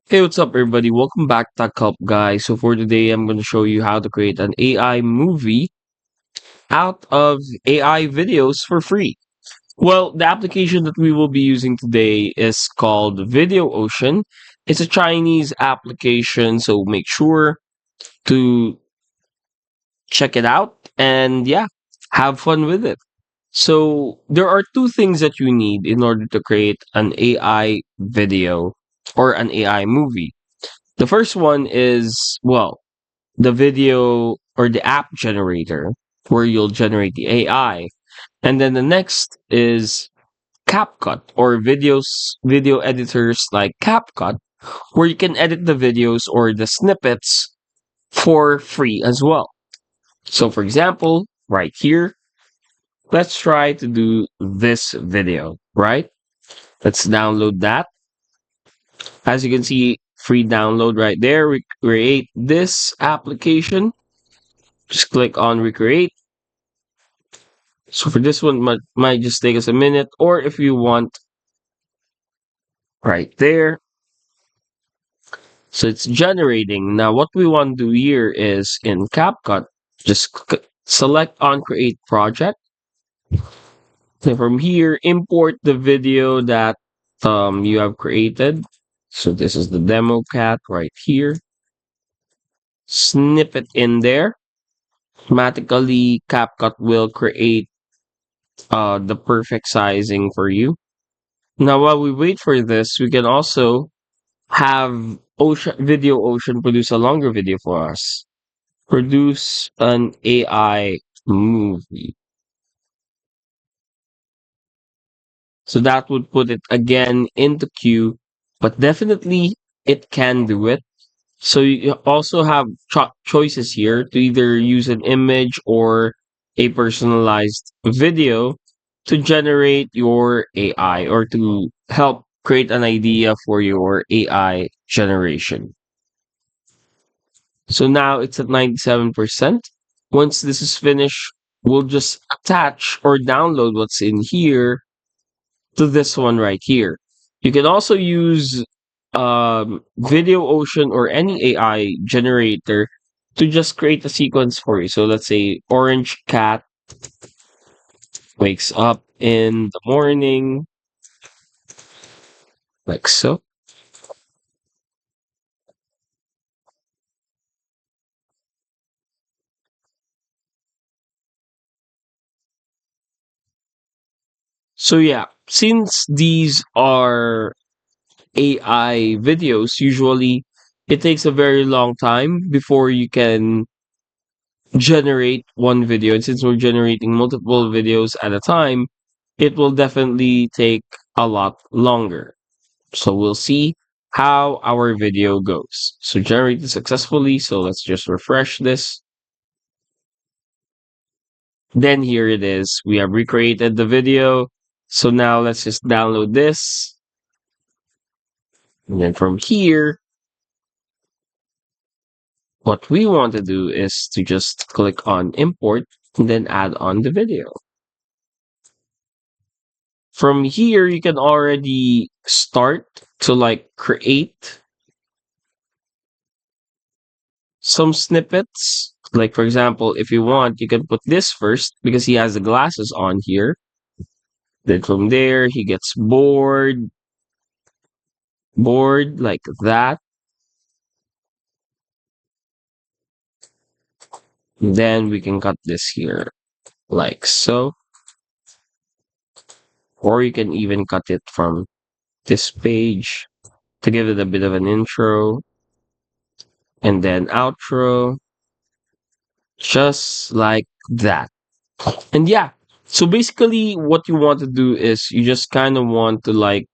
Hey, what's up, everybody? Welcome back to Help, guys. So for today, I'm going to show you how to create an AI movie out of AI videos for free. Well, the application that we will be using today is called Video Ocean. It's a Chinese application, so make sure to check it out and yeah, have fun with it. So there are two things that you need in order to create an AI video or an AI movie. The first one is, well, the video or the app generator where you'll generate the AI. And then the next is CapCut or video editors like CapCut where you can edit the videos or the snippets for free as well. So for example, right here, let's try to do this video, right? Let's download that. As you can see, free download right there. We create this application. Just click on recreate. So for this one, might just take us a minute, or if you want, right there. So it's generating. Now, what we want to do here is in CapCut, just select on create project. Then from here, import the video that you have created. So this is the demo cat right here. Snip it in there. Automatically, CapCut will create the perfect sizing for you. Now, while we wait for this, we can also have Video Ocean produce a longer video for us. Produce an AI movie. So that would put it again into queue, but definitely it can do it. So you also have choices here to either use an image or a personalized video to generate your AI or to help create an idea for your AI generation. So now it's at 97%. Once this is finished, we'll just attach or download what's in here to this one right here. You can also use Video Ocean or any AI generator to just create a sequence for you. So let's say orange cat wakes up in the morning, like so. So yeah, since these are AI videos, usually it takes a very long time before you can generate one video. And since we're generating multiple videos at a time, it will definitely take a lot longer. So we'll see how our video goes. So generated successfully. So let's just refresh this. Then here it is. We have recreated the video. So now let's just download this. And then from here, what we want to do is to just click on import and then add on the video. From here, you can already start to like create some snippets. Like for example, if you want, you can put this first because he has the glasses on here. Then from there, he gets bored like that. Then we can cut this here like so. Or you can even cut it from this page to give it a bit of an intro and then outro, just like that. And yeah, so basically, what you want to do is you just kind of want to like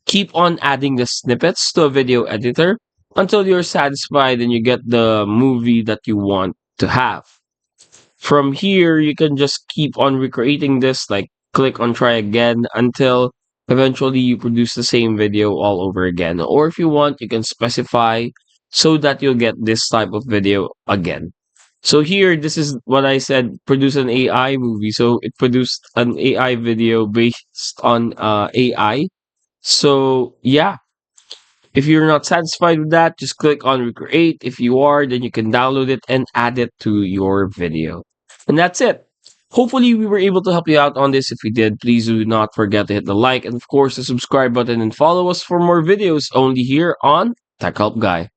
keep on adding the snippets to a video editor until you're satisfied and you get the movie that you want to have. From here, you can just keep on recreating this, like click on try again until eventually you produce the same video all over again. Or if you want, you can specify so that you'll get this type of video again. So here, this is what I said, produce an AI movie. So it produced an AI video based on AI. So yeah, If you're not satisfied with that, just click on recreate. If you are, then you can download it and add it to your video. And that's it. Hopefully, we were able to help you out on this. If we did, please do not forget to hit the like and, of course, the subscribe button and follow us for more videos only here on Tech Help Guy.